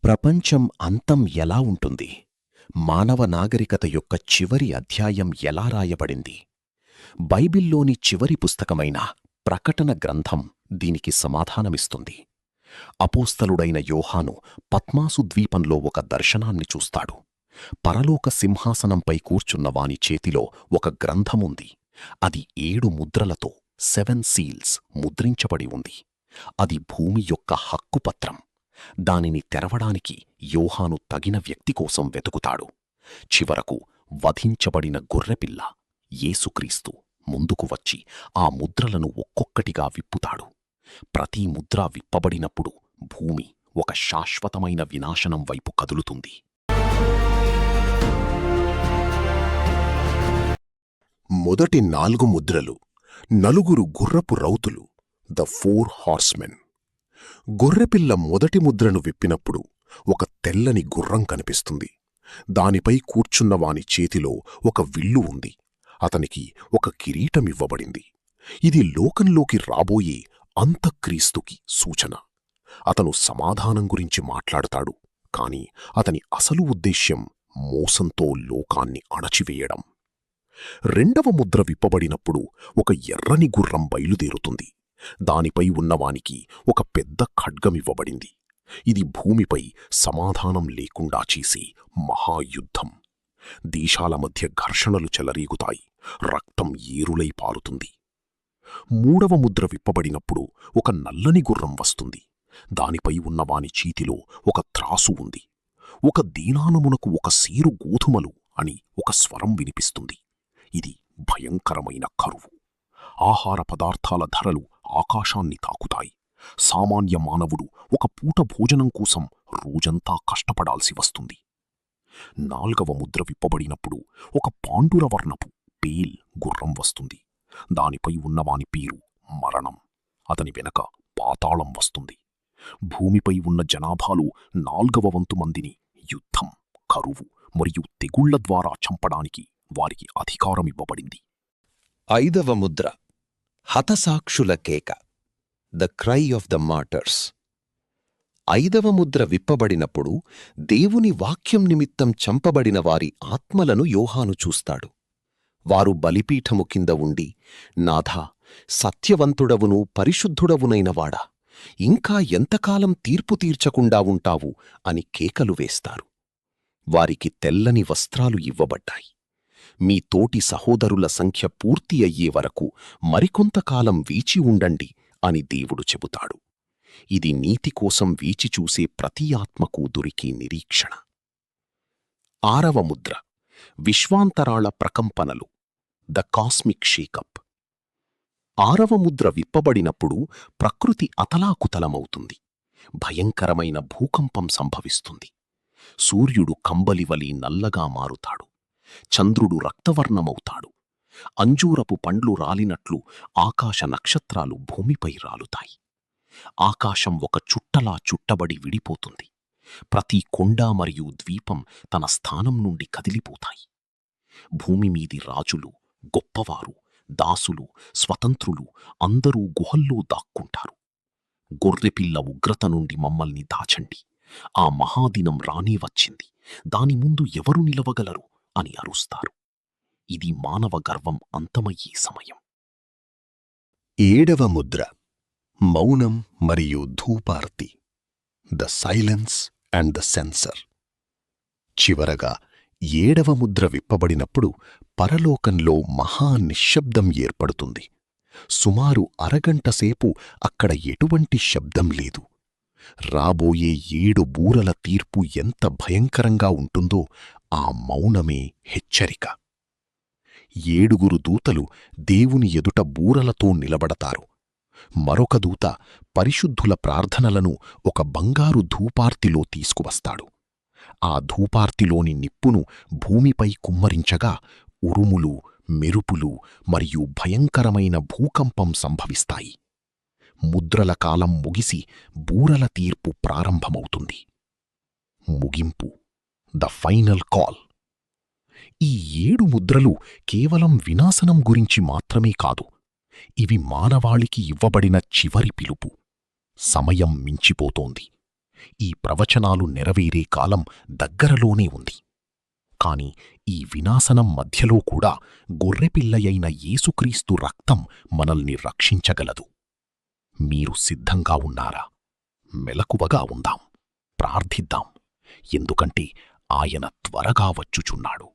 ప్రపంచం అంతం ఎలా ఉంటుంది? మానవ నాగరికత యొక్క చివరి అధ్యాయం ఎలా రాయబడింది? బైబిల్లోని చివరి పుస్తకమైన ప్రకటన గ్రంథం దీనికి సమాధానమిస్తుంది. అపోస్తలుడైన యోహాను పత్మాసు ద్వీపంలో ఒక దర్శనాన్ని చూస్తాడు. పరలోక సింహాసనంపై కూర్చున్న వాని చేతిలో ఒక గ్రంథముంది. అది 7 ముద్రలతో 7 సీల్స్ ముద్రించబడి ఉంది. అది భూమి యొక్క హక్కుపత్రం. దానిని తెరవడానికి యోహాను తగిన వ్యక్తి కోసం వెతుకుతాడు. చివరకు వధించబడిన గొర్రెపిల్ల యేసుక్రీస్తు ముందుకు వచ్చి ఆ ముద్రలను ఒక్కొక్కటిగా విప్పుతాడు. ప్రతి ముద్ర విప్పబడినప్పుడు భూమి ఒక శాశ్వతమైన వినాశనం వైపు కదులుతుంది. మొదటి 4 ముద్రలు 4 గుర్రపు రౌతులు, ద 4 హార్స్మెన్. గొర్రెపిల్ల మొదటి ముద్రను విప్పినప్పుడు ఒక తెల్లని గుర్రం కనిపిస్తుంది. దానిపై కూర్చున్నవాని చేతిలో ఒక విల్లు ఉంది. అతనికి ఒక కిరీటమివ్వబడింది. ఇది లోకంలోకి రాబోయే అంతక్రీస్తుకి సూచన. అతను సమాధానం గురించి మాట్లాడతాడు, కాని అతని అసలు ఉద్దేశ్యం మోసంతో లోకాన్ని అణచివేయడం. రెండవ ముద్ర విప్పబడినప్పుడు ఒక ఎర్రని గుర్రం బయలుదేరుతుంది. దానిపై ఉన్నవానికి ఒక పెద్ద ఖడ్గమివ్వబడింది. ఇది భూమిపై సమాధానం లేకుండా చేసే మహాయుద్ధం. దేశాల మధ్య ఘర్షణలు చెలరేగుతాయి. రక్తం ఏరులై పారుతుంది. మూడవ ముద్ర విప్పబడినప్పుడు ఒక నల్లని గుర్రం వస్తుంది. దానిపై ఉన్నవాని చేతిలో ఒక త్రాసు ఉంది. ఒక దీనానమునకు ఒక సేరు గోధుమలు అని ఒక స్వరం వినిపిస్తుంది. ఇది భయంకరమైన కరువు. ఆహార పదార్థాల ధరలు ఆకాశాన్ని తాకుతాయి. సామాన్య మానవుడు ఒక పూట భోజనం కోసం రోజంతా కష్టపడాల్సి వస్తుంది. నాల్గవ ముద్ర విప్పబడినప్పుడు ఒక పాండురవర్ణపు పేల్ గుర్రం వస్తుంది. దానిపై ఉన్నవాని పేరు మరణం. అతని వెనక పాతాళం వస్తుంది. భూమిపై ఉన్న జనాభాలో 4వ వంతు మందిని యుద్ధం, కరువు మరియు తెగుళ్ల ద్వారా చంపడానికి వారికి అధికారమివ్వబడింది. 5వ ముద్ర హతసాక్షుల కేక, the cry of the martyrs. 5వ ముద్ర విప్పబడినప్పుడు దేవుని వాక్యం నిమిత్తం చంపబడిన వారి ఆత్మలను యోహాను చూస్తాడు. వారు బలిపీఠము కింద ఉండి, నాథా, సత్యవంతుడవును పరిశుద్ధుడవునైనవాడా, ఇంకా ఎంతకాలం తీర్పు తీర్చకుండా ఉంటావు అని కేకలు వేస్తారు. వారికి తెల్లని వస్త్రాలు ఇవ్వబడ్డాయి. మీ తోటి సహోదరుల సంఖ్య పూర్తి అయ్యే వరకు మరికొంతకాలం వీచి ఉండండి అని దేవుడు చెబుతాడు. ఇది నీతి కోసం వీచిచూసే ప్రతి ఆత్మకు దొరికే నిరీక్షణ. 6వ ముద్ర విశ్వాంతరాళ ప్రకంపనలు, ద కాస్మిక్ షేకప్. 6వ ముద్ర విప్పబడినప్పుడు ప్రకృతి అతలాకుతలమవుతుంది. భయంకరమైన భూకంపం సంభవిస్తుంది. సూర్యుడు కంబలివలి నల్లగా మారుతాడు. చంద్రుడు రక్తవర్ణమవుతాడు. అంజూరపు పండ్లు రాలినట్లు ఆకాశ నక్షత్రాలు భూమిపై రాలుతాయి. ఆకాశం ఒక చుట్టలా చుట్టబడి విడిపోతుంది. ప్రతి కొండ మరియు ద్వీపం తన స్థానం నుండి కదిలిపోతాయి. భూమిమీది రాజులు, గొప్పవారు, దాసులు, స్వతంత్రులు అందరూ గుహల్లో దాక్కుంటారు. గొర్రెపిల్ల ఉగ్రత నుండి మమ్మల్ని దాచండి. ఆ మహాదినం రానే వచ్చింది. దాని ముందు ఎవరు నిలవగలరు అని అరుస్తారు. ఇది మానవ గర్వం అంతమయ్యే సమయం. 7వ ముద్ర మౌనం మరియు ధూపార్తి, the silence and the censer. చివరగా 7వ ముద్ర విప్పబడినప్పుడు పరలోకంలో మహా నిశ్శబ్దం ఏర్పడుతుంది. సుమారు అరగంటసేపు అక్కడ ఎటువంటి శబ్దం లేదు. రాబోయే 7 బూరల తీర్పు ఎంత భయంకరంగా ఉంటుందో ఆ మౌనమే హెచ్చరిక. 7 దూతలు దేవుని ఎదుట బూరలతో నిలబడతారు. మరొక దూత పరిశుద్ధుల ప్రార్థనలను ఒక బంగారు ధూపార్తిలో తీసుకువస్తాడు. ఆ ధూపార్తిలోని నిప్పును భూమిపై కుమ్మరించగా ఉరుములు, మెరుపులు మరియు భయంకరమైన భూకంపం సంభవిస్తాయి. ముద్రల కాలం ముగిసి బూరల తీర్పు ప్రారంభమవుతుంది. ముగింపు, ద ఫైనల్ కాల్. ఈ 7 ముద్రలు కేవలం వినాశనం గురించి మాత్రమే కాదు. ఇవి మానవాళికి ఇవ్వబడిన చివరి పిలుపు. సమయం మించిపోతోంది. ఈ ప్రవచనాలు నెరవేరే కాలం దగ్గరలోనే ఉంది. కాని ఈ వినాశనం మధ్యలో కూడా గొర్రెపిల్లయైన యేసుక్రీస్తు రక్తం మనల్ని రక్షించగలదు. మీరు సిద్ధంగా ఉన్నారా? మెలకువగా ఉందాం, ప్రార్థిద్దాం, ఎందుకంటే ఆయన త్వరగా వచ్చుచున్నాడు.